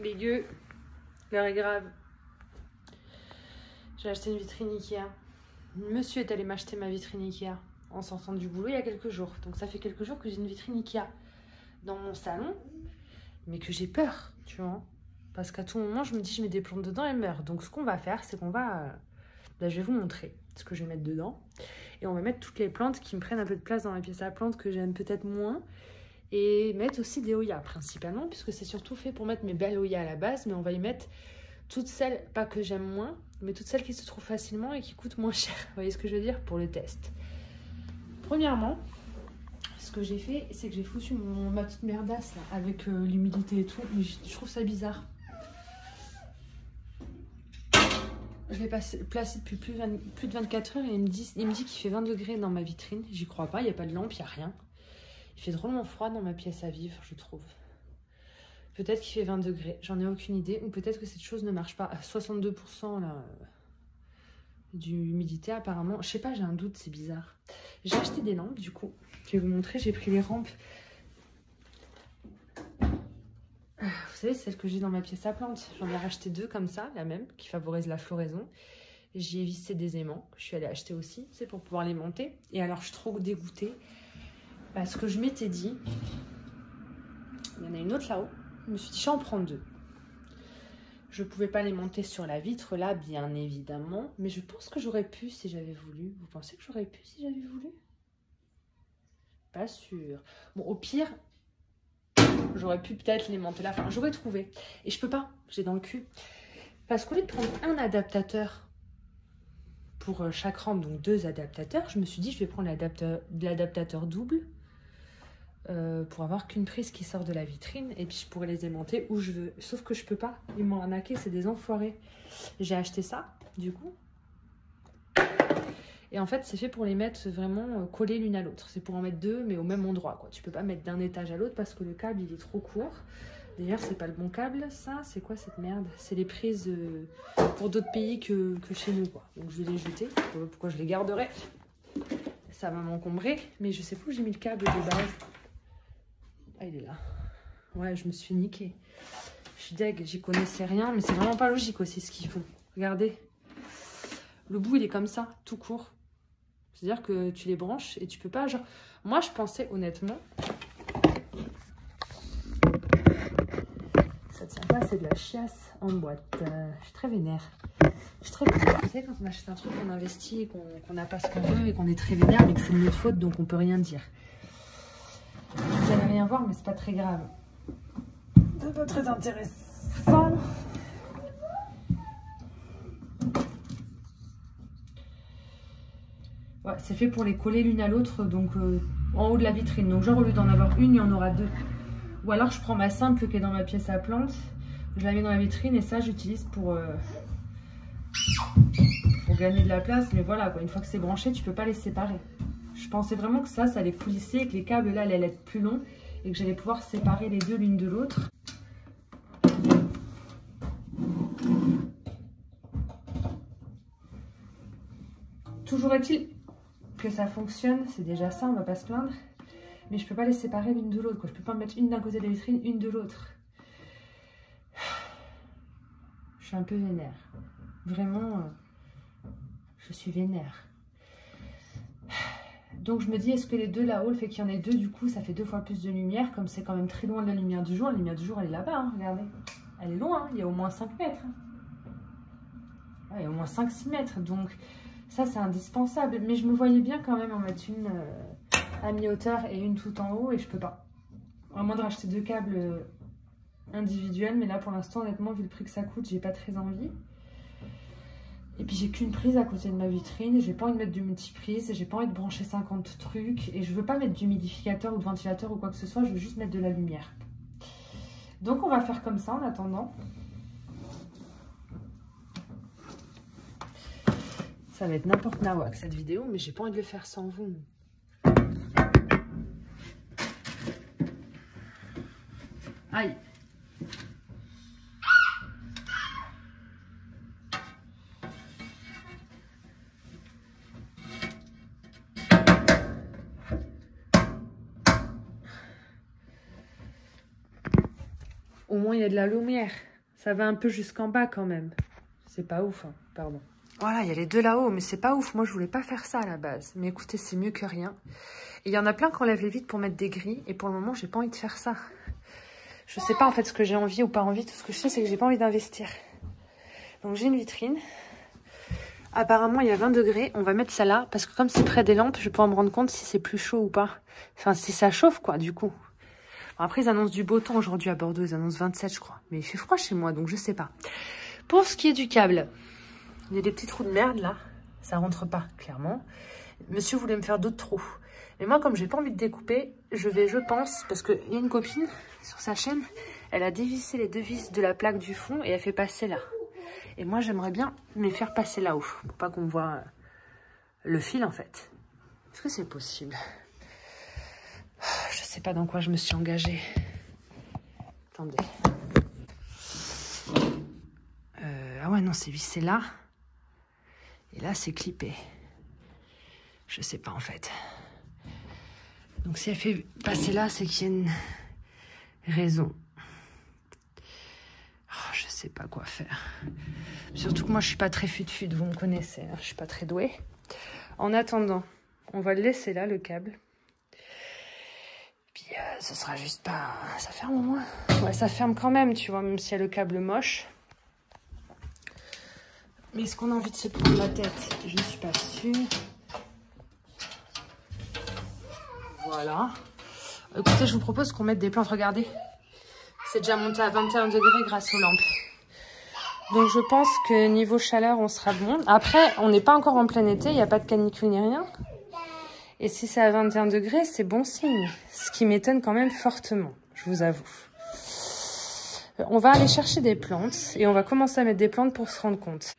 Les gueux, l'heure est grave. J'ai acheté une vitrine Ikea. Monsieur est allé m'acheter ma vitrine Ikea en sortant du boulot il y a quelques jours. Donc ça fait quelques jours que j'ai une vitrine Ikea dans mon salon, mais que j'ai peur, tu vois. Parce qu'à tout moment, je me dis, je mets des plantes dedans, elles meurent. Donc ce qu'on va faire, c'est qu'on va... Là, je vais vous montrer ce que je vais mettre dedans. Et on va mettre toutes les plantes qui me prennent un peu de place dans ma pièce à plantes, que j'aime peut-être moins. Et mettre aussi des Hoya, principalement, puisque c'est surtout fait pour mettre mes belles Hoya à la base. Mais on va y mettre toutes celles, pas que j'aime moins, mais toutes celles qui se trouvent facilement et qui coûtent moins cher. Vous voyez ce que je veux dire? Pour le test. Premièrement, ce que j'ai fait, c'est que j'ai foutu ma petite merdasse là, avec l'humidité et tout. Mais je trouve ça bizarre. Je l'ai placé depuis plus de 24 heures et il me dit qu'il fait 20 degrés dans ma vitrine. J'y crois pas, il n'y a pas de lampe, il n'y a rien. Il fait drôlement froid dans ma pièce à vivre, je trouve. Peut-être qu'il fait 20 degrés, j'en ai aucune idée. Ou peut-être que cette chose ne marche pas. À 62% là, d'humidité apparemment. Je sais pas, j'ai un doute, c'est bizarre. J'ai acheté des lampes du coup. Je vais vous montrer, j'ai pris les rampes. Vous savez, celles que j'ai dans ma pièce à plantes. J'en ai racheté deux comme ça, la même, qui favorise la floraison. J'y ai vissé des aimants, que je suis allée acheter aussi, c'est pour pouvoir les monter. Et alors, je suis trop dégoûtée. Parce que je m'étais dit, il y en a une autre là-haut. Je me suis dit, j'en prends deux. Je ne pouvais pas les monter sur la vitre là, bien évidemment. Mais je pense que j'aurais pu si j'avais voulu. Vous pensez que j'aurais pu si j'avais voulu? Pas sûr. Bon, au pire, j'aurais pu peut-être les monter là. Enfin, j'aurais trouvé. Et je peux pas, j'ai dans le cul. Parce qu'au lieu de prendre un adaptateur pour chaque rampe, donc deux adaptateurs, je me suis dit, je vais prendre l'adaptateur double. Pour avoir qu'une prise qui sort de la vitrine et puis je pourrais les aimanter où je veux, sauf que je peux pas, ils m'ont arnaqué, c'est des enfoirés. J'ai acheté ça du coup et en fait c'est fait pour les mettre vraiment collés l'une à l'autre, c'est pour en mettre deux mais au même endroit quoi. Tu peux pas mettre d'un étage à l'autre parce que le câble il est trop court. D'ailleurs c'est pas le bon câble, ça c'est quoi cette merde? C'est les prises pour d'autres pays que chez nous quoi. Donc je vais les jeter, pourquoi je les garderais? Ça va m'encombrer, mais je sais pas où j'ai mis le câble de base. Ah, il est là. Ouais, je me suis niquée. Je suis deg, j'y connaissais rien, mais c'est vraiment pas logique aussi ce qu'ils font. Regardez. Le bout, il est comme ça, tout court. C'est-à-dire que tu les branches et tu peux pas... Genre... Moi, je pensais honnêtement... Ça tient pas, c'est de la chiasse en boîte. Je suis très vénère. Je suis très vénère. Vous savez, quand on achète un truc, on investit, qu'on n'a pas ce qu'on veut et qu'on est très vénère, mais que c'est de notre faute, donc on peut rien dire. Vous n'allez rien voir, mais c'est pas très grave. C'est pas très intéressant. Ouais, c'est fait pour les coller l'une à l'autre, donc en haut de la vitrine. Donc genre au lieu d'en avoir une, il y en aura deux. Ou alors je prends ma simple qui est dans ma pièce à plantes, je la mets dans la vitrine et ça j'utilise pour gagner de la place. Mais voilà, quoi, une fois que c'est branché, tu peux pas les séparer. Je pensais vraiment que ça allait coulisser et que les câbles là allaient être plus longs et que j'allais pouvoir séparer les deux l'une de l'autre. Toujours est-il que ça fonctionne, c'est déjà ça, on va pas se plaindre. Mais je peux pas les séparer l'une de l'autre. Je peux pas mettre une d'un côté de la vitrine, une de l'autre. Je suis un peu vénère. Vraiment, je suis vénère. Donc je me dis, est-ce que les deux là-haut, le fait qu'il y en ait deux, du coup, ça fait 2 fois plus de lumière, comme c'est quand même très loin de la lumière du jour. La lumière du jour, elle est là-bas, hein, regardez. Elle est loin, hein, il y a au moins 5 mètres. Ouais, il y a au moins 5-6 mètres, donc ça, c'est indispensable. Mais je me voyais bien quand même en mettre une à mi-hauteur et une tout en haut, et je peux pas. À moins de racheter 2 câbles individuels, mais là, pour l'instant, honnêtement, vu le prix que ça coûte, j'ai pas très envie. Et puis j'ai qu'une prise à côté de ma vitrine, j'ai pas envie de mettre du multiprise, j'ai pas envie de brancher 50 trucs, et je veux pas mettre d'humidificateur ou de ventilateur ou quoi que ce soit, je veux juste mettre de la lumière. Donc on va faire comme ça en attendant. Ça va être n'importe nawak cette vidéo, mais j'ai pas envie de le faire sans vous. Aïe! au moins il y a de la lumière. Ça va un peu jusqu'en bas quand même. C'est pas ouf, hein. Pardon. Voilà, il y a les deux là-haut, mais c'est pas ouf. Moi, je voulais pas faire ça à la base. Mais écoutez, c'est mieux que rien. Et il y en a plein qui enlèvent les vitres pour mettre des grilles. Et pour le moment, j'ai pas envie de faire ça. Je sais pas en fait ce que j'ai envie ou pas envie. Tout ce que je sais, c'est que j'ai pas envie d'investir. Donc j'ai une vitrine. Apparemment, il y a 20 degrés. On va mettre ça là. Parce que comme c'est près des lampes, je vais pouvoir me rendre compte si c'est plus chaud ou pas. Enfin, si ça chauffe, quoi, du coup. Bon, après, ils annoncent du beau temps aujourd'hui à Bordeaux. Ils annoncent 27, je crois. Mais il fait froid chez moi, donc je sais pas. Pour ce qui est du câble, il y a des petits trous de merde là. Ça rentre pas, clairement. Monsieur voulait me faire d'autres trous. Mais moi, comme j'ai pas envie de découper, je pense, parce qu'il y a une copine sur sa chaîne, elle a dévissé les deux vis de la plaque du fond et elle fait passer là. Et moi, j'aimerais bien me faire passer là-haut, pour pas qu'on voit le fil en fait. Est-ce que c'est possible? Je sais pas dans quoi je me suis engagée. Attendez. Ah ouais, non, c'est vissé là. Et là, c'est clippé. Je sais pas en fait. Donc si elle fait passer là, c'est qu'il y a une raison. Oh, je sais pas quoi faire. Surtout que moi, je suis pas très fut-fut, vous me connaissez. Hein, je suis pas très douée. En attendant, on va le laisser là, le câble. Puis ce sera juste pas... Ça ferme au moins? Ouais, ça ferme quand même, tu vois, même s'il y a le câble moche. Mais est-ce qu'on a envie de se prendre la tête? Je ne suis pas sûre. Voilà. Écoutez, je vous propose qu'on mette des plantes. Regardez. C'est déjà monté à 21 degrés grâce aux lampes. Donc je pense que niveau chaleur, on sera bon. Après, on n'est pas encore en plein été. Il n'y a pas de canicule ni rien. Et si c'est à 21 degrés, c'est bon signe. Ce qui m'étonne quand même fortement, je vous avoue. On va aller chercher des plantes. Et on va commencer à mettre des plantes pour se rendre compte.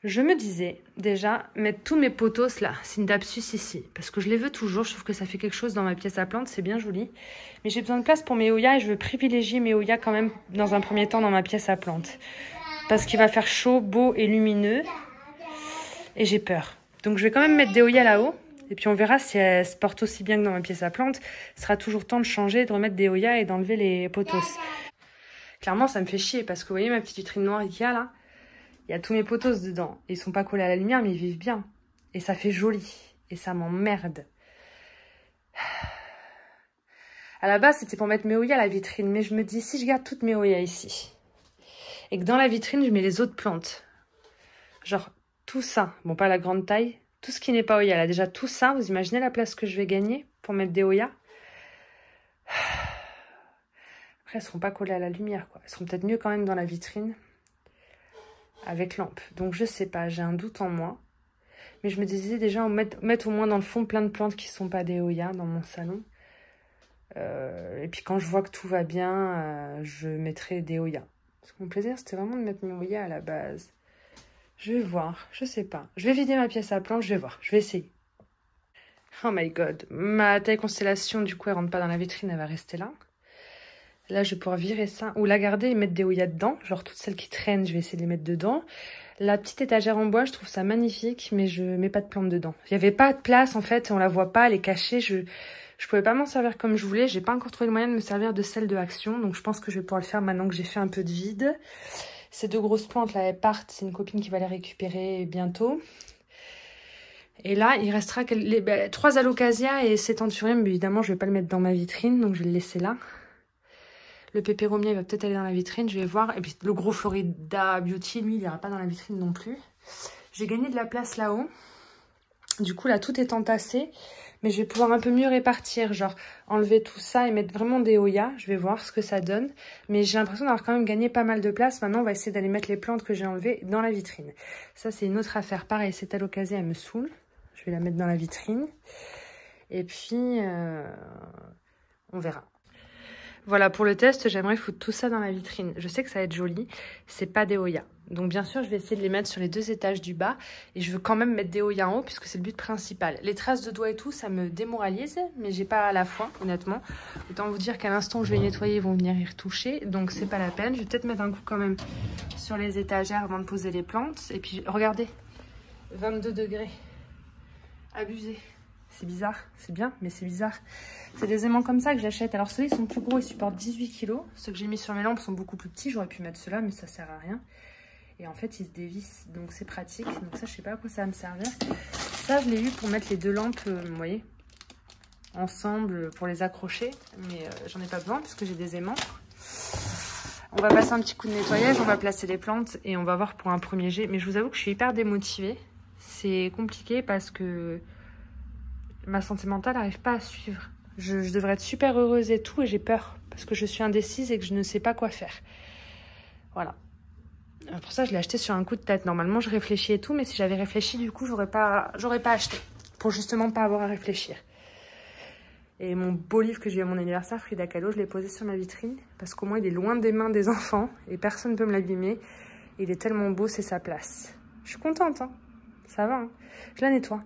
Je me disais, déjà, mettre tous mes potos là, c'est une Dapsus ici. Parce que je les veux toujours, je trouve que ça fait quelque chose dans ma pièce à plantes, c'est bien joli. Mais j'ai besoin de place pour mes Hoya et je veux privilégier mes Hoya quand même dans un premier temps dans ma pièce à plantes. Parce qu'il va faire chaud, beau et lumineux. Et j'ai peur. Donc je vais quand même mettre des Hoya là-haut. Et puis on verra si elles se portent aussi bien que dans ma pièce à plantes. Ce sera toujours temps de changer, de remettre des Hoya et d'enlever les potos. Clairement, ça me fait chier parce que vous voyez ma petite vitrine noire Ikea là? Il y a tous mes potos dedans. Ils sont pas collés à la lumière, mais ils vivent bien. Et ça fait joli. Et ça m'emmerde. À la base, c'était pour mettre mes Hoya à la vitrine. Mais je me dis, si je garde toutes mes Hoya ici, et que dans la vitrine, je mets les autres plantes. Genre, tout ça. Bon, pas la grande taille. Tout ce qui n'est pas Hoya. Là, déjà, tout ça. Vous imaginez la place que je vais gagner pour mettre des Hoya? Après, elles seront pas collées à la lumière, quoi. Elles seront peut-être mieux quand même dans la vitrine. Avec lampe. Donc je sais pas, j'ai un doute en moi. Mais je me disais déjà mettre au moins dans le fond plein de plantes qui sont pas des Hoya dans mon salon. Et puis quand je vois que tout va bien, je mettrai des Hoya. Parce que mon plaisir c'était vraiment de mettre mes Hoya à la base. Je vais voir, je sais pas. Je vais vider ma pièce à plantes, je vais voir, je vais essayer. Oh my god, ma taille constellation du coup elle rentre pas dans la vitrine, elle va rester là. Là, je vais pouvoir virer ça ou la garder et mettre des Hoya dedans. Genre toutes celles qui traînent, je vais essayer de les mettre dedans. La petite étagère en bois, je trouve ça magnifique, mais je mets pas de plantes dedans. Il n'y avait pas de place en fait, on la voit pas, elle est cachée. Je pouvais pas m'en servir comme je voulais. J'ai pas encore trouvé le moyen de me servir de celle de Action. Donc je pense que je vais pouvoir le faire maintenant que j'ai fait un peu de vide. Ces deux grosses plantes là, elles partent. C'est une copine qui va les récupérer bientôt. Et là, il restera 3 alocasias et cet anthurium. Évidemment, je vais pas le mettre dans ma vitrine, donc je vais le laisser là. Le pépéromier va peut-être aller dans la vitrine, je vais voir. Et puis le gros Florida Beauty, lui, il n'ira pas dans la vitrine non plus. J'ai gagné de la place là-haut. Du coup, là, tout est entassé. Mais je vais pouvoir un peu mieux répartir. Genre, enlever tout ça et mettre vraiment des Hoya. Je vais voir ce que ça donne. Mais j'ai l'impression d'avoir quand même gagné pas mal de place. Maintenant, on va essayer d'aller mettre les plantes que j'ai enlevées dans la vitrine. Ça, c'est une autre affaire. Pareil, cette alocasia, elle me saoule. Je vais la mettre dans la vitrine. Et puis, on verra. Voilà, pour le test, j'aimerais foutre tout ça dans la vitrine. Je sais que ça va être joli, c'est pas des Hoya. Donc bien sûr, je vais essayer de les mettre sur les 2 étages du bas. Et je veux quand même mettre des Hoya en haut, puisque c'est le but principal. Les traces de doigts et tout, ça me démoralise, mais j'ai pas à la foi, honnêtement. Autant vous dire qu'à l'instant où je vais nettoyer, ils vont venir y retoucher. Donc c'est pas la peine. Je vais peut-être mettre un coup quand même sur les étagères avant de poser les plantes. Et puis, regardez, 22 degrés. Abusé. C'est bizarre, c'est bien, mais c'est bizarre. C'est des aimants comme ça que j'achète. Alors ceux-là, ils sont plus gros, ils supportent 18 kg. Ceux que j'ai mis sur mes lampes sont beaucoup plus petits. J'aurais pu mettre ceux-là, mais ça sert à rien. Et en fait, ils se dévissent, donc c'est pratique. Donc ça, je sais pas à quoi ça va me servir. Ça, je l'ai eu pour mettre les deux lampes, vous voyez, ensemble pour les accrocher. Mais j'en ai pas besoin parce que j'ai des aimants. On va passer un petit coup de nettoyage, on va placer les plantes et on va voir pour un premier jet. Mais je vous avoue que je suis hyper démotivée. C'est compliqué parce que ma santé mentale n'arrive pas à suivre. Je devrais être super heureuse et tout, et j'ai peur parce que je suis indécise et que je ne sais pas quoi faire. Voilà. Pour ça, je l'ai acheté sur un coup de tête. Normalement, je réfléchis et tout, mais si j'avais réfléchi, du coup, j'aurais pas acheté pour justement pas avoir à réfléchir. Et mon beau livre que j'ai eu à mon anniversaire, Frida Kahlo, je l'ai posé sur ma vitrine parce qu'au moins, il est loin des mains des enfants et personne ne peut me l'abîmer. Il est tellement beau, c'est sa place. Je suis contente, hein. Ça va, hein. Je la nettoie.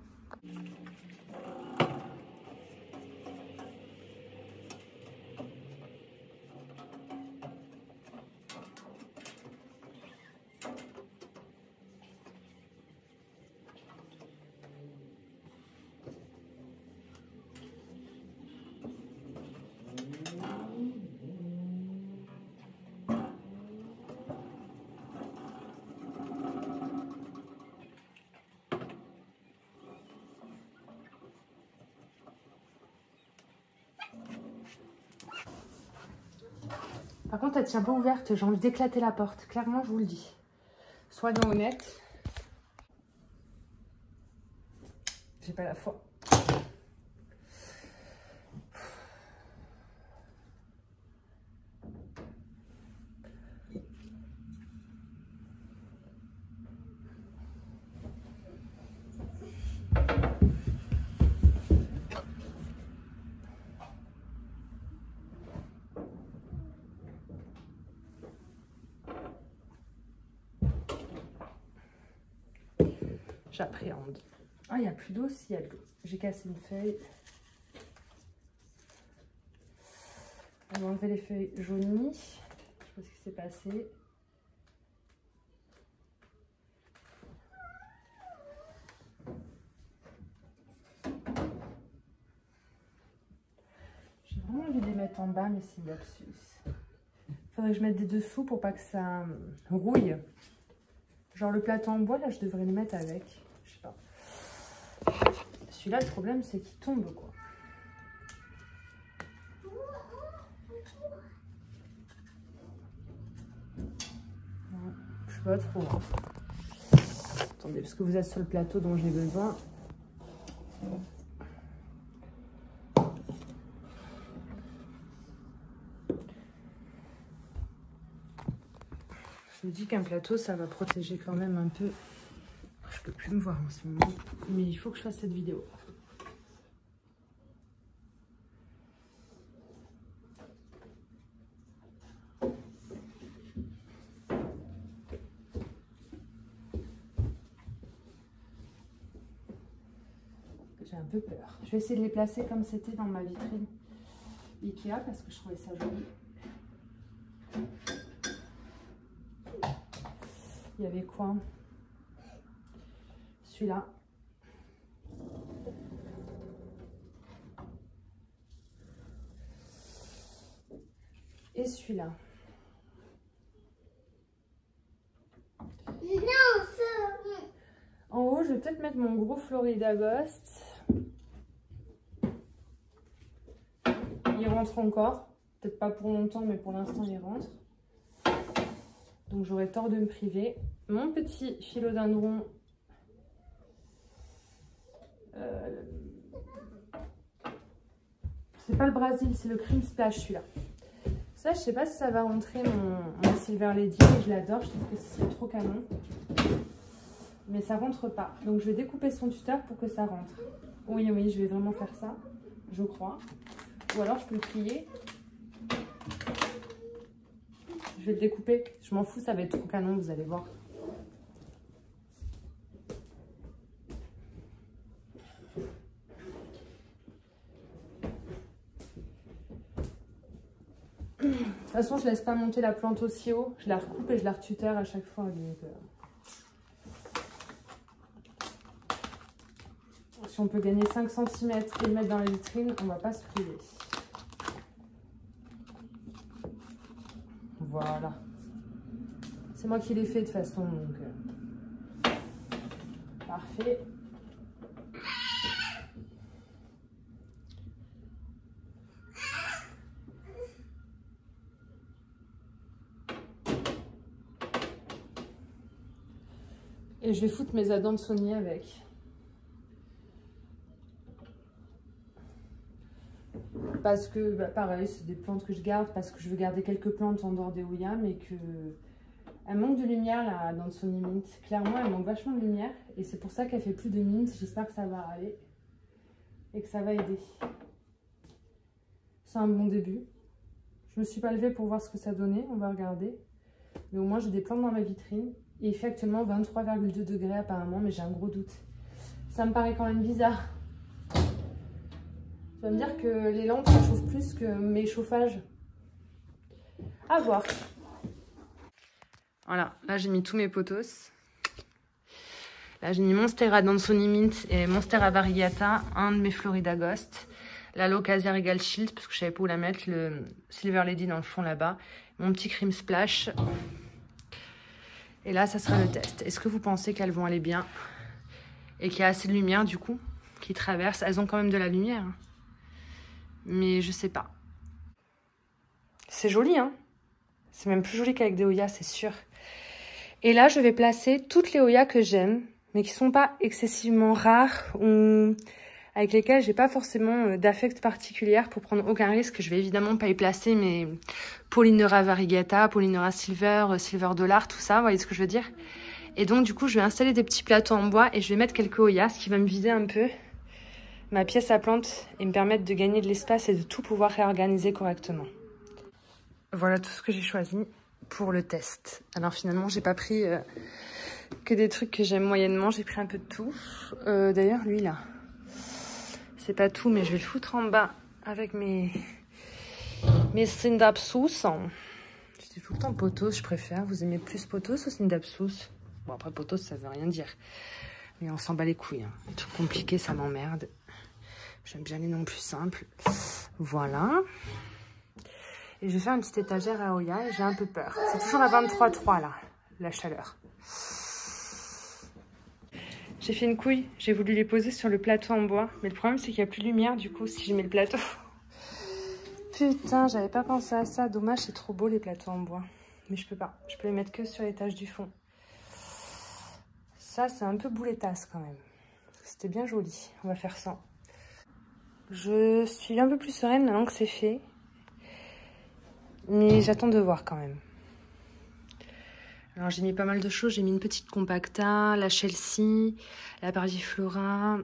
Par contre, elle tient pas ouverte. J'ai envie d'éclater la porte. Clairement, je vous le dis. Soyons honnêtes. J'ai pas la foi. J'appréhende. Ah, il n'y a plus d'eau, si, il y a de l'eau. J'ai cassé une feuille. On va enlever les feuilles jaunies. Je sais pas ce qui s'est passé. J'ai vraiment envie de les mettre en bas, mais c'est une lapsus. Faudrait que je mette des dessous pour pas que ça rouille. Genre le plateau en bois, là, je devrais les mettre avec. Je sais pas. Celui-là, le problème, c'est qu'il tombe, quoi. Je sais pas trop. Attendez, parce que vous êtes sur le plateau dont j'ai besoin. Je me dis qu'un plateau, ça va protéger quand même un peu. Je peux plus me voir en ce moment, mais il faut que je fasse cette vidéo. J'ai un peu peur. Je vais essayer de les placer comme c'était dans ma vitrine Ikea parce que je trouvais ça joli. Il y avait quoi? Celui-là. Et celui-là. En haut, je vais peut-être mettre mon gros Florida Ghost. Il rentre encore. Peut-être pas pour longtemps, mais pour l'instant, il rentre. Donc, j'aurais tort de me priver. Mon petit philodendron. C'est pas le Brésil, c'est le Cream Splash, celui-là. Ça, je sais pas si ça va rentrer mon Silver Lady. Je l'adore, je trouve que c'est trop canon. Mais ça rentre pas. Donc, je vais découper son tuteur pour que ça rentre. Oui, oui, je vais vraiment faire ça, je crois. Ou alors, je peux le plier. Je vais le découper. Je m'en fous, ça va être trop canon, vous allez voir. De toute façon, je laisse pas monter la plante aussi haut. Je la recoupe et je la retuteur à chaque fois. Donc, si on peut gagner 5 cm et le mettre dans la vitrine, on va pas se priver. Voilà. C'est moi qui l'ai fait de toute façon, donc parfait. Et je vais foutre mes adansonniers avec. Parce que, bah, pareil, c'est des plantes que je garde parce que je veux garder quelques plantes en dehors des Ouya, mais que elle manque de lumière, la Adansonnie Mint. Clairement, elle manque vachement de lumière et c'est pour ça qu'elle fait plus de mint. J'espère que ça va aller et que ça va aider. C'est un bon début. Je me suis pas levée pour voir ce que ça donnait, on va regarder. Mais au moins, j'ai des plantes dans ma vitrine. Et il fait actuellement 23,2 degrés apparemment, mais j'ai un gros doute. Ça me paraît quand même bizarre. Tu vas me dire que les lampes ça chauffe plus que mes chauffages. À voir. Voilà, là j'ai mis tous mes potos. Là j'ai mis Monstera Adansonnie Mint et Monstera Variegata, un de mes Florida Ghost. La Locasia Regal Shield, parce que je savais pas où la mettre, le Silver Lady dans le fond là-bas. Mon petit Cream Splash. Et là, ça sera le test. Est-ce que vous pensez qu'elles vont aller bien? Et qu'il y a assez de lumière, du coup, qui traverse. Elles ont quand même de la lumière. Hein. Mais je sais pas. C'est joli, hein? C'est même plus joli qu'avec des Oya, c'est sûr. Et là, je vais placer toutes les Oya que j'aime, mais qui sont pas excessivement rares ou avec lesquelles j'ai pas forcément d'affect particulière pour prendre aucun risque. Je vais évidemment pas y placer mes Polynera Variegata, Polynera Silver, Silver Dollar, tout ça, vous voyez ce que je veux dire? Et donc du coup, je vais installer des petits plateaux en bois et je vais mettre quelques Oya, ce qui va me vider un peu ma pièce à plantes et me permettre de gagner de l'espace et de tout pouvoir réorganiser correctement. Voilà tout ce que j'ai choisi pour le test. Alors finalement, j'ai pas pris que des trucs que j'aime moyennement, j'ai pris un peu de tout. D'ailleurs, lui là, c'est pas tout, mais je vais le foutre en bas avec mes Scindapsus. Je dis tout le temps potos, je préfère. Vous aimez plus potos ou Scindapsus? Bon, après potos, ça veut rien dire. Mais on s'en bat les couilles. Hein. Les trucs compliqués, ça m'emmerde. J'aime bien les noms plus simples. Voilà. Et je vais faire une petite étagère à Oya et j'ai un peu peur. C'est toujours à 23,3 là, la chaleur. J'ai fait une couille, j'ai voulu les poser sur le plateau en bois. Mais le problème, c'est qu'il n'y a plus de lumière, du coup, si je mets le plateau. Putain, j'avais pas pensé à ça. Dommage, c'est trop beau, les plateaux en bois. Mais je peux pas. Je peux les mettre que sur l'étage du fond. Ça, c'est un peu boulettasse quand même. C'était bien joli. On va faire ça. Je suis un peu plus sereine maintenant que c'est fait. Mais j'attends de voir quand même. Alors j'ai mis pas mal de choses, j'ai mis une petite compacta, la Chelsea, la Parviflora,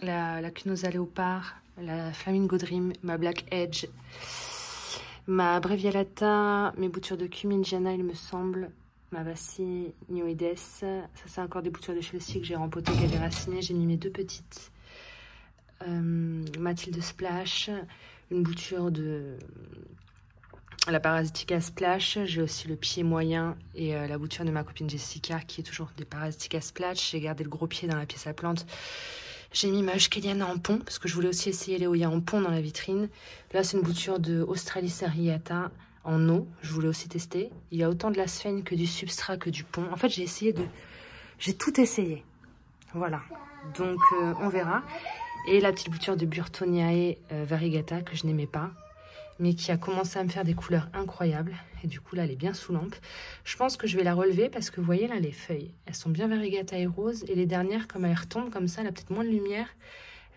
la Cunosa Léopard, la Flamingo Dream, ma Black Edge, ma Brevialata, mes boutures de Cumingiana il me semble, ma Vassie Nioides, ça c'est encore des boutures de Chelsea que j'ai rempotées, qu'elle est racinée, j'ai mis mes deux petites, Mathilde Splash, une bouture de... la Parasitica Splash, j'ai aussi le pied moyen et la bouture de ma copine Jessica qui est toujours des Parasitica Splash. J'ai gardé le gros pied dans la pièce à plantes. J'ai mis ma Euskeliana en pont parce que je voulais aussi essayer les Oya en pont dans la vitrine. Là, c'est une bouture de Australis Areata en eau. Je voulais aussi tester. Il y a autant de la sphène que du substrat que du pont. En fait, j'ai essayé de... j'ai tout essayé. Voilà. Donc, on verra. Et la petite bouture de Burtoniae Variegata que je n'aimais pas, mais qui a commencé à me faire des couleurs incroyables. Et du coup, là, elle est bien sous lampe. Je pense que je vais la relever parce que vous voyez, là, les feuilles, elles sont bien Variegata et roses. Et les dernières, comme elles retombent comme ça, elle a peut-être moins de lumière,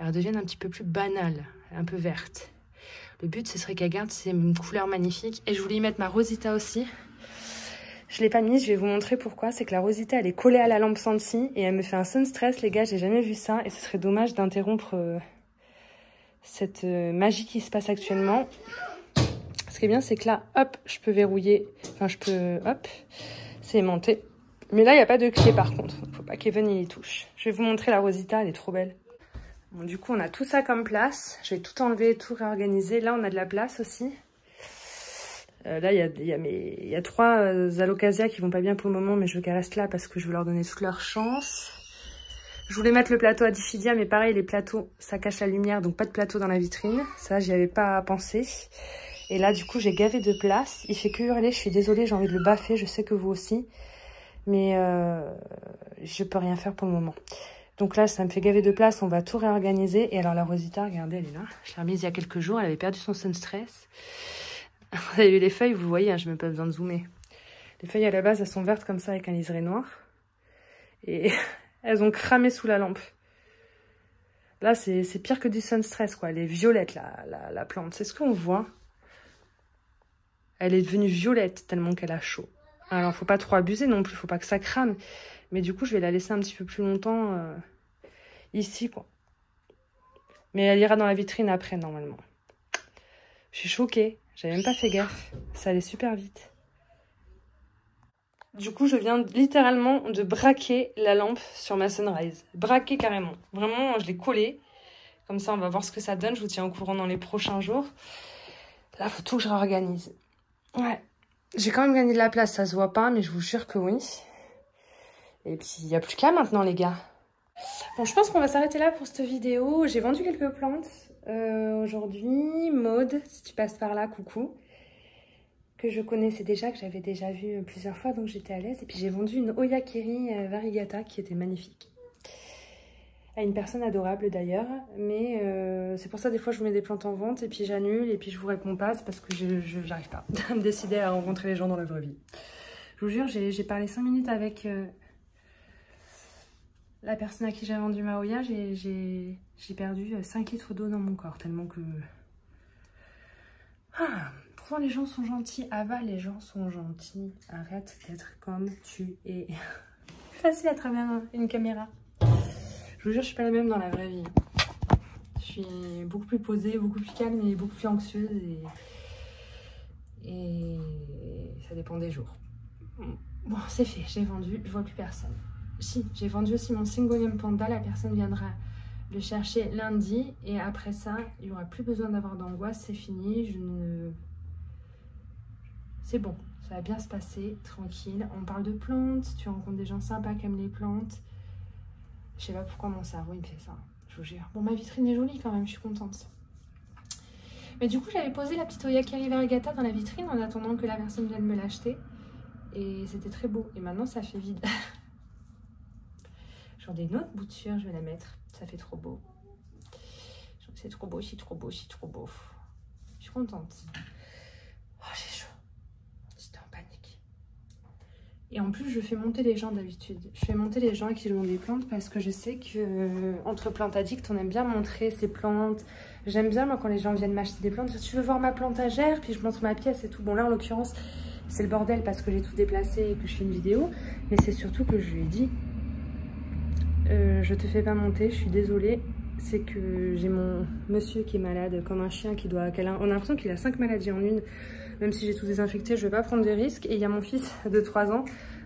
elles deviennent un petit peu plus banales, un peu vertes. Le but, ce serait qu'elle garde une couleur magnifique. Et je voulais y mettre ma Rosita aussi. Je ne l'ai pas mise, je vais vous montrer pourquoi. C'est que la Rosita, elle est collée à la lampe Santi et elle me fait un sun stress, les gars. J'ai jamais vu ça et ce serait dommage d'interrompre cette magie qui se passe actuellement. Ce qui est bien, c'est que là, hop, je peux verrouiller. Enfin, je peux, hop, c'est aimanté. Mais là, il n'y a pas de clé par contre. Faut pas qu'Evan y touche. Je vais vous montrer la Rosita, elle est trop belle. Bon, du coup, on a tout ça comme place. Je vais tout enlever, tout réorganiser. Là, on a de la place aussi. Là, il y a 3 alocasias qui vont pas bien pour le moment, mais je veux qu'elles restent là parce que je veux leur donner toute leur chance. Je voulais mettre le plateau à diffidia, mais pareil, les plateaux, ça cache la lumière, donc pas de plateau dans la vitrine. Ça, j'y avais pas pensé. Et là, du coup, j'ai gavé de place. Il fait que hurler, je suis désolée, j'ai envie de le baffer, je sais que vous aussi. Mais je peux rien faire pour le moment. Donc là, ça me fait gaver de place, on va tout réorganiser. Et alors la Rosita, regardez, elle est là. Je l'ai remise il y a quelques jours, elle avait perdu son sun stress. Vous avez vu les feuilles, vous voyez, hein, je n'ai même pas besoin de zoomer. Les feuilles à la base, elles sont vertes comme ça avec un liseré noir. Et elles ont cramé sous la lampe. Là, c'est pire que du sun stress, quoi. Elle est violette, la plante. C'est ce qu'on voit. Elle est devenue violette tellement qu'elle a chaud. Alors, faut pas trop abuser non plus, faut pas que ça crame. Mais du coup, je vais la laisser un petit peu plus longtemps ici, quoi. Mais elle ira dans la vitrine après, normalement. Je suis choquée. J'avais même pas fait gaffe. Ça allait super vite. Du coup, je viens littéralement de braquer la lampe sur ma Sunrise. Braquer carrément. Vraiment, je l'ai collée. Comme ça, on va voir ce que ça donne. Je vous tiens au courant dans les prochains jours. Là, faut tout que je réorganise. Ouais. J'ai quand même gagné de la place. Ça se voit pas, mais je vous jure que oui. Et puis, il n'y a plus qu'à maintenant, les gars. Bon, je pense qu'on va s'arrêter là pour cette vidéo. J'ai vendu quelques plantes aujourd'hui. Maude, si tu passes par là, coucou. Que je connaissais déjà, que j'avais déjà vu plusieurs fois, donc j'étais à l'aise. Et puis j'ai vendu une Oyakeri variegata qui était magnifique. À une personne adorable d'ailleurs, mais c'est pour ça des fois je vous mets des plantes en vente et puis j'annule et puis je vous réponds pas, c'est parce que j'arrive pas à me décider à rencontrer les gens dans la vraie vie. Je vous jure, j'ai parlé 5 minutes avec la personne à qui j'ai vendu ma Oya, j'ai perdu 5 litres d'eau dans mon corps, tellement que... Ah, pourtant les gens sont gentils. Ava, les gens sont gentils. Arrête d'être comme tu es. Facile à travers une caméra. Je vous jure, je suis pas la même dans la vraie vie. Je suis beaucoup plus posée, beaucoup plus calme et beaucoup plus anxieuse. Et ça dépend des jours. Bon, c'est fait, j'ai vendu, je vois plus personne. Si, j'ai vendu aussi mon Syngonium Panda. La personne viendra le chercher lundi. Et après ça, il n'y aura plus besoin d'avoir d'angoisse. C'est fini. C'est bon, ça va bien se passer, tranquille. On parle de plantes, tu rencontres des gens sympas qui aiment les plantes. Je sais pas pourquoi mon cerveau il me fait ça, je vous jure. Bon, ma vitrine est jolie quand même, je suis contente. Mais du coup, j'avais posé la petite Oyakeri variegata dans la vitrine en attendant que la personne vienne me l'acheter. Et c'était très beau. Et maintenant, ça fait vide. J'en ai une autre bouture, je vais la mettre. Ça fait trop beau. C'est trop beau, c'est trop beau, c'est trop beau. Je suis contente. Oh, j'ai chaud. J'étais en panique. Et en plus, je fais monter les gens d'habitude. Je fais monter les gens à qui je vends des plantes parce que je sais que entre plantes addicts, on aime bien montrer ses plantes. J'aime bien, moi, quand les gens viennent m'acheter des plantes. Tu veux voir ma plantagère? Puis je montre ma pièce et tout. Bon, là, en l'occurrence, c'est le bordel parce que j'ai tout déplacé et que je fais une vidéo. Mais c'est surtout que je lui ai dit, je te fais pas monter, je suis désolée. C'est que j'ai mon monsieur qui est malade comme un chien qui doit... On a l'impression qu'il a 5 maladies en une. Même si j'ai tout désinfecté, je vais pas prendre de risques. Et il y a mon fils de 3 ans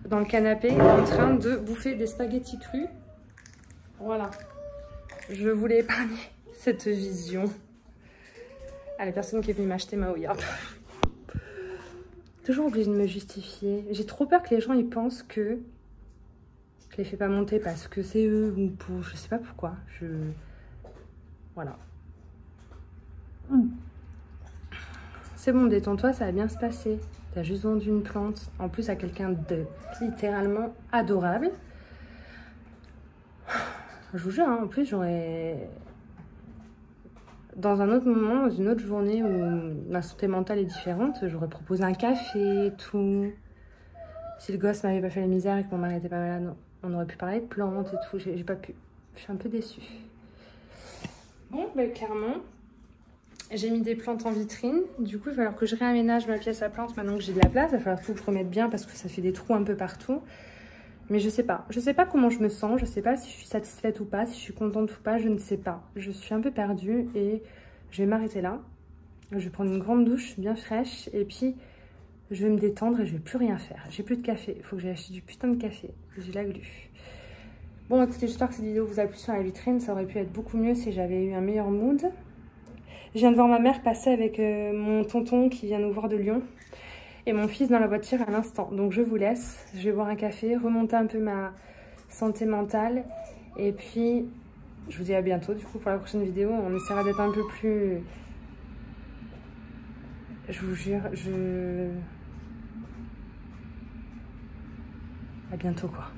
dans le canapé en train de bouffer des spaghettis crus. Voilà. Je voulais épargner cette vision à la personne qui est venue m'acheter ma Oya. Toujours obligée de me justifier. J'ai trop peur que les gens ils pensent que je les fais pas monter parce que c'est eux ou pour... Je sais pas pourquoi. Voilà. C'est bon, détends-toi, ça va bien se passer. T'as juste vendu une plante, en plus à quelqu'un de littéralement adorable. Je vous jure, hein, en plus j'aurais... Dans un autre moment, dans une autre journée où ma santé mentale est différente, j'aurais proposé un café et tout. Si le gosse m'avait pas fait la misère et que mon mari était pas malade, on aurait pu parler de plantes et tout. J'ai pas pu. Je suis un peu déçue. Bon, ben clairement, j'ai mis des plantes en vitrine. Du coup, il va falloir que je réaménage ma pièce à plantes maintenant que j'ai de la place. Il va falloir tout que je remette bien parce que ça fait des trous un peu partout. Mais je sais pas. Je sais pas comment je me sens. Je sais pas si je suis satisfaite ou pas, si je suis contente ou pas. Je ne sais pas. Je suis un peu perdue et je vais m'arrêter là. Je vais prendre une grande douche bien fraîche et puis je vais me détendre et je vais plus rien faire. J'ai plus de café. Il faut que j'aille acheter du putain de café. J'ai la glu. Bon, écoutez, j'espère que cette vidéo vous a plu sur la vitrine. Ça aurait pu être beaucoup mieux si j'avais eu un meilleur mood. Je viens de voir ma mère passer avec mon tonton qui vient nous voir de Lyon. Et mon fils dans la voiture à l'instant. Donc je vous laisse. Je vais boire un café, remonter un peu ma santé mentale. Et puis, je vous dis à bientôt du coup pour la prochaine vidéo. On essaiera d'être un peu plus... Je vous jure, à bientôt quoi.